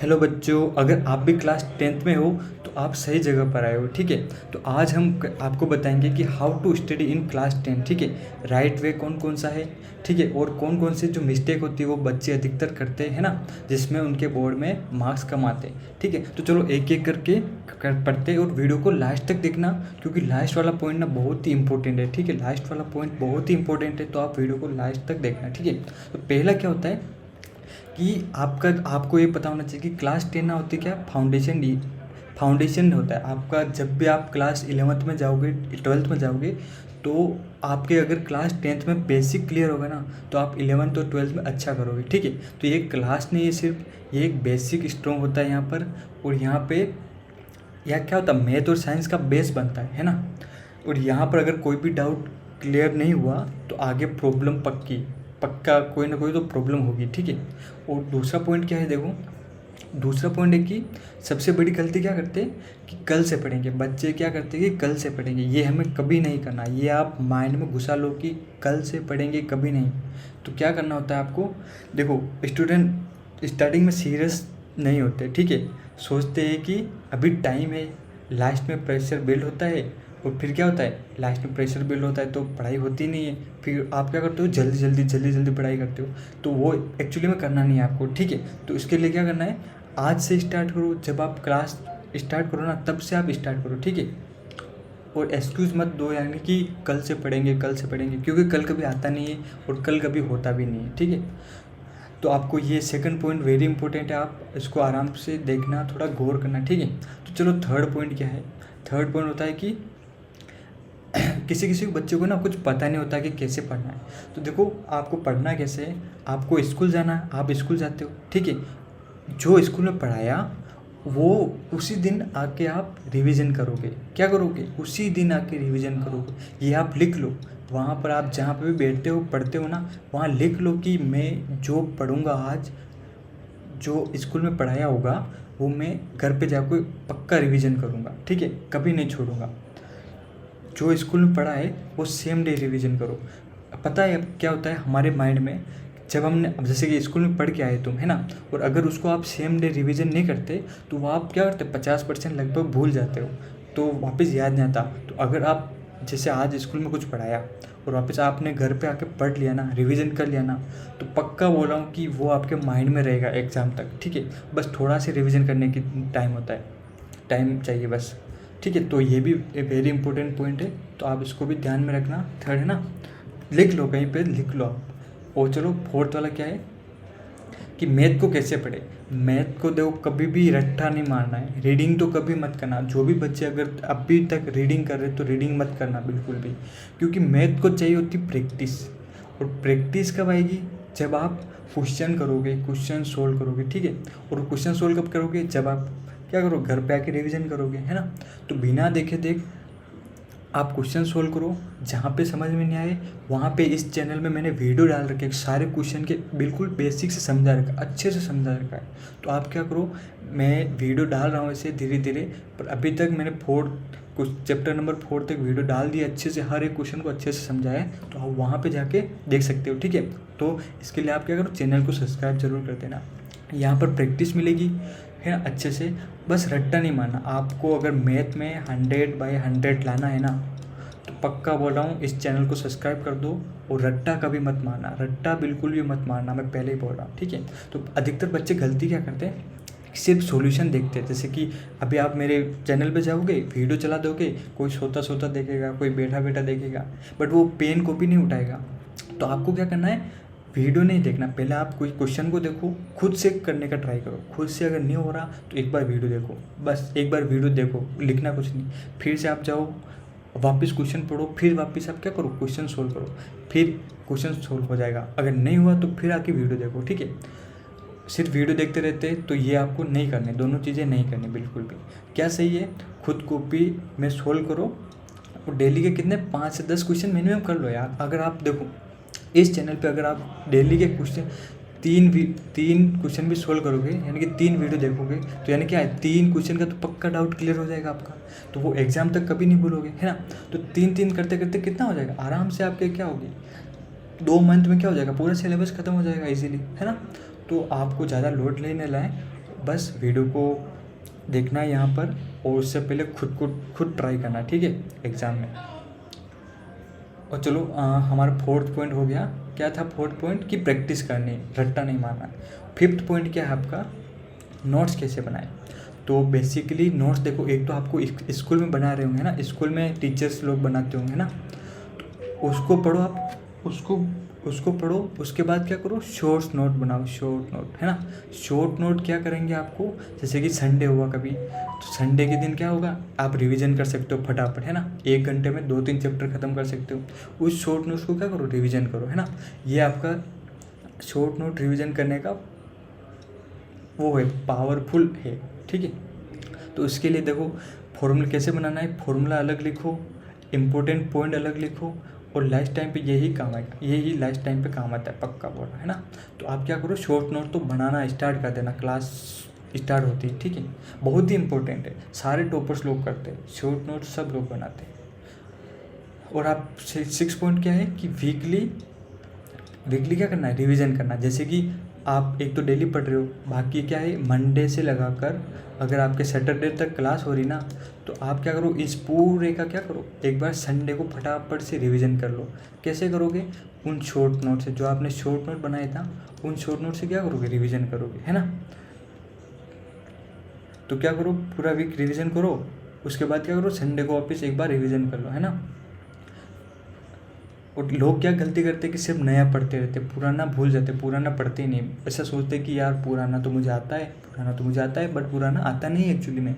Hello बच्चों, अगर आप भी क्लास 10th में हो तो आप सही जगह पर आए हो। ठीक है, तो आज हम आपको बताएंगे कि how to study in class 10। ठीक है, राइट वे कौन कौन सा है, ठीक है, और कौन कौन से जो मिस्टेक होती है वो बच्चे अधिकतर करते हैं ना, जिसमें उनके बोर्ड में मार्क्स कम आते हैं। ठीक है, तो चलो एक एक करके पढ़ते हैं और वीडियो को लास्ट तक देखना, क्योंकि लास्ट वाला पॉइंट ना बहुत ही इंपॉर्टेंट है। ठीक है, लास्ट वाला पॉइंट बहुत ही इंपॉर्टेंट है, तो आप वीडियो को लास्ट तक देखना। ठीक है, तो पहला क्या होता है कि आपको ये पता होना चाहिए कि क्लास 10 ना होती क्या, फाउंडेशन होता है आपका। जब भी आप क्लास 11th में जाओगे, 12th में जाओगे, तो आपके अगर क्लास 10th में बेसिक क्लियर होगा ना, तो आप 11th और 12th में अच्छा करोगे। ठीक है, तो ये क्लास नहीं है, सिर्फ ये एक बेसिक स्ट्रॉन्ग होता है यहाँ पर। और यहाँ पे यह क्या होता है, मैथ और साइंस का बेस बनता है ना। और यहाँ पर अगर कोई भी डाउट क्लियर नहीं हुआ तो आगे प्रॉब्लम पक्का कोई ना कोई तो प्रॉब्लम होगी। ठीक है, और दूसरा पॉइंट क्या है, देखो दूसरा पॉइंट है कि सबसे बड़ी गलती क्या करते हैं कि कल से पढ़ेंगे। बच्चे क्या करते हैं कि कल से पढ़ेंगे, ये हमें कभी नहीं करना। ये आप माइंड में घुसा लो कि कल से पढ़ेंगे, कभी नहीं। तो क्या करना होता है आपको, देखो स्टूडेंट स्टार्टिंग में सीरियस नहीं होते। ठीक है, सोचते हैं कि अभी टाइम है, लास्ट में प्रेशर बिल्ड होता है। और फिर क्या होता है, लास्ट में प्रेशर बिल्ड होता है तो पढ़ाई होती नहीं है। फिर आप क्या करते हो, जल्दी जल्दी पढ़ाई करते हो। तो वो एक्चुअली में करना नहीं है आपको। ठीक है, तो इसके लिए क्या करना है, आज से स्टार्ट करो। जब आप क्लास स्टार्ट करो ना, तब से आप स्टार्ट करो। ठीक है, और एक्सक्यूज़ मत दो, यानी कि कल से पढ़ेंगे, क्योंकि कल कभी आता नहीं है और कल कभी होता भी नहीं है। ठीक है, तो आपको ये सेकंड पॉइंट वेरी इंपॉर्टेंट है, आप इसको आराम से देखना, थोड़ा गौर करना। ठीक है, तो चलो थर्ड पॉइंट क्या है। थर्ड पॉइंट होता है कि किसी किसी बच्चे को ना कुछ पता नहीं होता कि कैसे पढ़ना है। तो देखो आपको पढ़ना कैसे है, आपको स्कूल जाना है, आप स्कूल जाते हो। ठीक है, जो स्कूल में पढ़ाया वो उसी दिन आके आप रिवीजन करोगे। क्या करोगे, उसी दिन आके रिवीजन करोगे। ये आप लिख लो, वहाँ पर आप जहाँ पे भी बैठते हो पढ़ते हो ना, वहाँ लिख लो कि मैं जो पढ़ूँगा आज, जो स्कूल में पढ़ाया होगा वो मैं घर पे जाकर पक्का रिवीजन करूँगा। ठीक है, कभी नहीं छोड़ूंगा। जो स्कूल में पढ़ा है वो सेम डे रिवीजन करो। पता है अब क्या होता है हमारे माइंड में, जब हमने अब जैसे कि स्कूल में पढ़ के आए तुम, है ना, और अगर उसको आप सेम डे रिवीजन नहीं करते तो वो आप क्या करते, 50% लगभग भूल जाते हो, तो वापस याद नहीं आता। तो अगर आप जैसे आज स्कूल में कुछ पढ़ाया और वापस आपने घर पे आके पढ़ लिया ना, रिवीजन कर लिया ना, तो पक्का बोल रहा हूँ कि वो आपके माइंड में रहेगा एग्ज़ाम तक। ठीक है, बस थोड़ा सा रिवीजन करने की टाइम होता है, टाइम चाहिए बस। ठीक है, तो ये भी वेरी इंपॉर्टेंट पॉइंट है, तो आप इसको भी ध्यान में रखना। थर्ड है ना, लिख लो, कहीं पे लिख लो आप। और चलो फोर्थ वाला क्या है कि मैथ को कैसे पढ़े। मैथ को देखो कभी भी रट्टा नहीं मारना है, रीडिंग तो कभी मत करना। जो भी बच्चे अगर अभी तक रीडिंग कर रहे तो रीडिंग मत करना बिल्कुल भी, क्योंकि मैथ को चाहिए होती प्रैक्टिस। और प्रैक्टिस कब आएगी, जब आप क्वेश्चन करोगे, क्वेश्चन सोल्व करोगे। ठीक है, और क्वेश्चन सोल्व कब करोगे, जब आप क्या करो, घर पे आके रिवीजन करोगे, है ना। तो बिना देखे देख आप क्वेश्चन सोल्व करो। जहाँ पे समझ में नहीं आए वहाँ पे इस चैनल में मैंने वीडियो डाल रखे, सारे क्वेश्चन के बिल्कुल बेसिक से समझा रखा, अच्छे से समझा रखा है। तो आप क्या करो, मैं वीडियो डाल रहा हूँ ऐसे धीरे धीरे, पर अभी तक मैंने कुछ चैप्टर नंबर 4 तक वीडियो डाल दिया अच्छे से, हर एक क्वेश्चन को अच्छे से समझाया है। तो आप वहाँ पर जाके देख सकते हो। ठीक है, तो इसके लिए आप क्या करो, चैनल को सब्सक्राइब जरूर कर देना। यहाँ पर प्रैक्टिस मिलेगी, है ना, अच्छे से। बस रट्टा नहीं मारना आपको। अगर मैथ में 100/100 लाना है ना, तो पक्का बोल रहा हूँ इस चैनल को सब्सक्राइब कर दो। और रट्टा कभी मत मारना, रट्टा बिल्कुल भी मत मारना, मैं पहले ही बोल रहा हूँ। ठीक है, तो अधिकतर बच्चे गलती क्या करते हैं, सिर्फ सॉल्यूशन देखते हैं। जैसे कि अभी आप मेरे चैनल पे जाओगे, वीडियो चला दोगे, कोई सोता सोता देखेगा, कोई बैठा बैठा देखेगा, बट वो पेन कॉपी नहीं उठाएगा। तो आपको क्या करना है, वीडियो नहीं देखना, पहले आप कोई क्वेश्चन को देखो, खुद से करने का ट्राई करो। खुद से अगर नहीं हो रहा तो एक बार वीडियो देखो, बस एक बार वीडियो देखो, लिखना कुछ नहीं। फिर से आप जाओ, वापस क्वेश्चन पढ़ो, फिर वापस आप क्या करो, क्वेश्चन सोल्व करो, फिर क्वेश्चन सोल्व हो जाएगा। अगर नहीं हुआ तो फिर आके वीडियो देखो। ठीक है, सिर्फ वीडियो देखते रहते तो ये आपको नहीं करने, दोनों चीज़ें नहीं करनी बिल्कुल भी। क्या सही है, खुद कॉपी में सोल्व करो, और डेली के कितने 5 से 10 क्वेश्चन मिनिमम कर लो यार। अगर आप देखो इस चैनल पे अगर आप डेली के क्वेश्चन 3 क्वेश्चन भी सोल्व करोगे, यानी कि 3 वीडियो देखोगे, तो यानी क्या है, 3 क्वेश्चन का तो पक्का डाउट क्लियर हो जाएगा आपका। तो वो एग्जाम तक कभी नहीं भूलोगे, है ना। तो 3 करते करते कितना हो जाएगा, आराम से आपके क्या होगी, 2 मंथ में क्या हो जाएगा, पूरा सिलेबस खत्म हो जाएगा इजीली, है ना। तो आपको ज़्यादा लोड लेने लाएँ, बस वीडियो को देखना है यहाँ पर, और उससे पहले खुद ट्राई करना है, ठीक है, एग्ज़ाम में। और चलो हमारा 4th पॉइंट हो गया। क्या था 4th पॉइंट? कि प्रैक्टिस करनी, रट्टा नहीं मारना। 5th पॉइंट क्या है आपका? नोट्स कैसे बनाएं। तो बेसिकली नोट्स देखो, एक तो आपको स्कूल में बना रहे होंगे ना, स्कूल में टीचर्स लोग बनाते होंगे ना, तो उसको पढ़ो आप, उसको पढ़ो। उसके बाद क्या करो? शॉर्ट नोट बनाओ, शॉर्ट नोट, है ना। शॉर्ट नोट क्या करेंगे आपको, जैसे कि संडे हुआ कभी, तो संडे के दिन क्या होगा, आप रिवीजन कर सकते हो फटाफट, है ना। 1 घंटे में 2-3 चैप्टर ख़त्म कर सकते हो। उस शॉर्ट नोट्स को क्या करो? रिवीजन करो, है ना। ये आपका शॉर्ट नोट रिवीजन करने का वो है, पावरफुल है, ठीक है। तो उसके लिए देखो फॉर्मूला कैसे बनाना है, फॉर्मूला अलग लिखो, इम्पोर्टेंट पॉइंट अलग लिखो, और लास्ट टाइम पे यही काम आएगा, यही लास्ट टाइम पे काम आता है, पक्का बोल रहा है ना। तो आप क्या करो, शॉर्ट नोट तो बनाना स्टार्ट कर देना, क्लास स्टार्ट होती है, ठीक है। बहुत ही इंपॉर्टेंट है, सारे टॉपर्स लोग करते हैं, शॉर्ट नोट सब लोग बनाते हैं। और आप 6 पॉइंट क्या है कि वीकली क्या करना है? रिवीजन करना। जैसे कि आप एक तो डेली पढ़ रहे हो, बाकी क्या है, मंडे से लगाकर अगर आपके सैटरडे तक क्लास हो रही ना, तो आप क्या करो, इस पूरे का क्या करो, एक बार संडे को फटाफट से रिवीजन कर लो। कैसे करोगे? उन शॉर्ट नोट से, जो आपने शॉर्ट नोट बनाया था, उन शॉर्ट नोट से क्या करोगे? रिवीजन करोगे, है ना। तो क्या करो, पूरा वीक रिवीजन करो, उसके बाद क्या करो, संडे को वापस एक बार रिवीजन कर लो, है ना। और लोग क्या गलती करते हैं कि सिर्फ नया पढ़ते रहते, पुराना भूल जाते, पुराना पढ़ते ही नहीं। ऐसा सोचते कि यार पुराना तो मुझे आता है, बट पुराना आता नहीं है एक्चुअली में।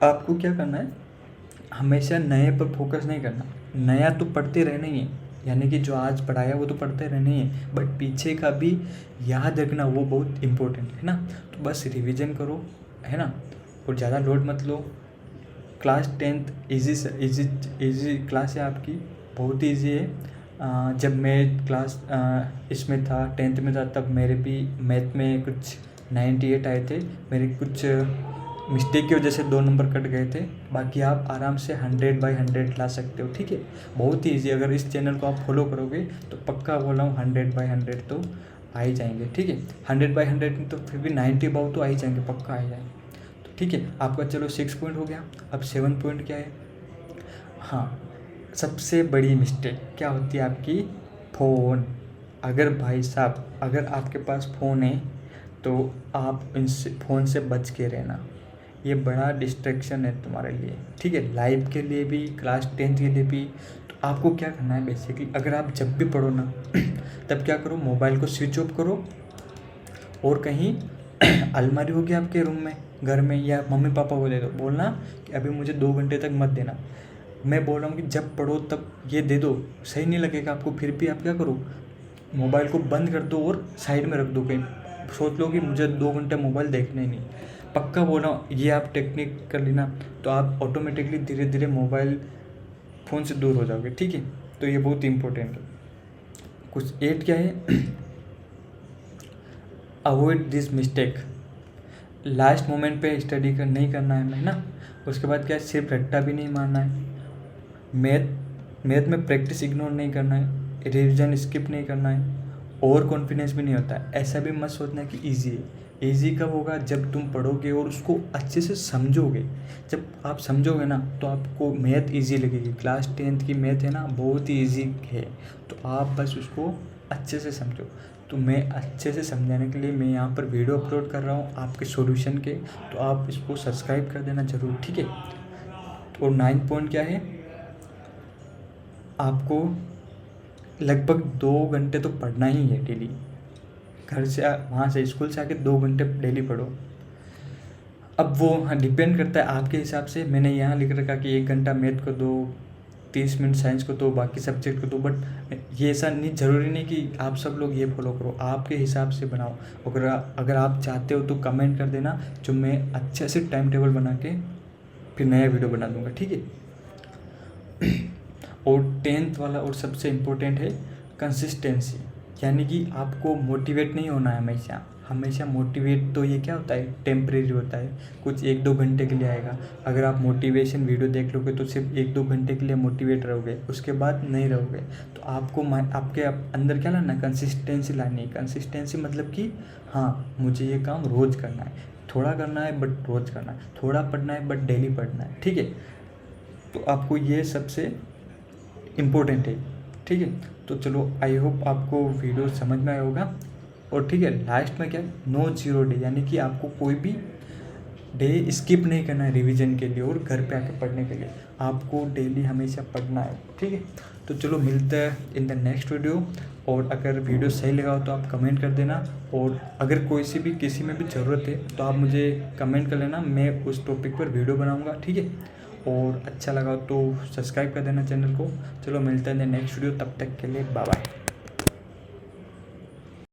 आपको क्या करना है, हमेशा नए पर फोकस नहीं करना, नया तो पढ़ते रहना ही है, यानी कि जो आज पढ़ाया वो तो पढ़ते रहना ही है, बट पीछे का भी याद रखना, वो बहुत इम्पोर्टेंट है ना। तो बस रिवीजन करो, है ना, और ज़्यादा लोड मत लो। क्लास 10th इजी क्लास है आपकी, बहुत ही ईजी है। जब मैं क्लास इसमें था, 10th में था, तब मेरे भी मैथ में कुछ 98 आए थे। मेरे कुछ मिस्टेक की वजह से 2 नंबर कट गए थे, बाकी आप आराम से 100/100 ला सकते हो, ठीक है। बहुत ही ईजी, अगर इस चैनल को आप फॉलो करोगे तो पक्का बोल रहा हूँ 100/100 तो आ ही जाएंगे, ठीक है। 100/100 तो फिर भी 90 अबाउ तो आ ही जाएंगे, पक्का आ ही जाएंगे, तो ठीक है। आपका चलो 6 पॉइंट हो गया। अब 7 पॉइंट क्या है? हाँ, सबसे बड़ी मिस्टेक क्या होती है आपकी? फ़ोन। अगर भाई साहब, अगर आपके पास फ़ोन है तो आप इनसे फ़ोन से बच के रहना, ये बड़ा डिस्ट्रैक्शन है तुम्हारे लिए, ठीक है। लाइफ के लिए भी, क्लास 10th के लिए भी। तो आपको क्या करना है बेसिकली, अगर आप जब भी पढ़ो ना तब क्या करो, मोबाइल को स्विच ऑफ करो, और कहीं अलमारी होगी आपके रूम में, घर में, या मम्मी पापा को दे दो, बोलना कि अभी मुझे 2 घंटे तक मत देना। मैं बोल रहा हूँ कि जब पढ़ो तब ये दे दो, सही नहीं लगेगा आपको, फिर भी आप क्या करो, मोबाइल को बंद कर दो और साइड में रख दो कहीं। सोच लो कि मुझे 2 घंटे मोबाइल देखना ही नहीं, पक्का बोल रहा हूँ, ये आप टेक्निक कर लेना तो आप ऑटोमेटिकली धीरे धीरे मोबाइल फ़ोन से दूर हो जाओगे, ठीक है। तो ये बहुत इंपॉर्टेंट है। कुछ 8 क्या है, avoid this mistake. Last moment पे स्टडी कर नहीं करना है, ना। उसके बाद क्या है, सिर्फ रट्टा भी नहीं मारना है, मैथ में प्रैक्टिस इग्नोर नहीं करना है, रिवीजन स्किप नहीं करना है, ओवर कॉन्फिडेंस भी नहीं होता है। ऐसा भी मत सोचना कि ईजी है। ईजी कब होगा, जब तुम पढ़ोगे और उसको अच्छे से समझोगे। जब आप समझोगे ना तो आपको मैथ ईजी लगेगी। क्लास 10th की मैथ है ना, बहुत ही ईजी है, तो आप बस उसको अच्छे से समझो। तो मैं अच्छे से समझाने के लिए मैं यहाँ पर वीडियो अपलोड कर रहा हूँ आपके सॉल्यूशन के, तो आप इसको सब्सक्राइब कर देना ज़रूर, ठीक है। और 9 पॉइंट क्या है, आपको लगभग 2 घंटे तो पढ़ना ही है डेली। घर से वहाँ से स्कूल से आके 2 घंटे डेली पढ़ो। अब वो डिपेंड करता है आपके हिसाब से। मैंने यहाँ लिख रखा कि 1 घंटा मैथ को दो, 30 मिनट साइंस को दो, बाकी सब्जेक्ट को दो, बट ये ऐसा नहीं, ज़रूरी नहीं कि आप सब लोग ये फॉलो करो, आपके हिसाब से बनाओ। अगर आप चाहते हो तो कमेंट कर देना, जो मैं अच्छे से टाइम टेबल बना के फिर नया वीडियो बना दूँगा, ठीक है। और 10th वाला और सबसे इम्पोर्टेंट है कंसिस्टेंसी, यानी कि आपको मोटिवेट नहीं होना है हमेशा। हमेशा मोटिवेट, तो ये क्या होता है, टेम्परेरी होता है, कुछ 1-2 घंटे के लिए आएगा। अगर आप मोटिवेशन वीडियो देख लोगे तो सिर्फ 1-2 घंटे के लिए मोटिवेट रहोगे, उसके बाद नहीं रहोगे। तो आपको आपके अंदर क्या लाना है, कंसिस्टेंसी लानी है। कंसिस्टेंसी मतलब कि हाँ मुझे ये काम रोज़ करना है, थोड़ा करना है बट रोज़ करना है, थोड़ा पढ़ना है बट डेली पढ़ना है, ठीक है। तो आपको ये सबसे इम्पोर्टेंट है, ठीक है। तो चलो आई होप आपको वीडियो समझ में आया होगा। और ठीक है, लास्ट में क्या, नो जीरो डे, यानी कि आपको कोई भी डे स्किप नहीं करना है रिवीजन के लिए और घर पे आके पढ़ने के लिए। आपको डेली हमेशा पढ़ना है, ठीक है। तो चलो मिलते हैं इन द नेक्स्ट वीडियो। और अगर वीडियो सही लगा हो तो आप कमेंट कर देना, और अगर कोई सी भी किसी में भी ज़रूरत है तो आप मुझे कमेंट कर लेना, मैं उस टॉपिक पर वीडियो बनाऊँगा, ठीक है। और अच्छा लगा तो सब्सक्राइब कर देना चैनल को। चलो मिलते हैं नेक्स्ट वीडियो, तब तक के लिए बाय बाय।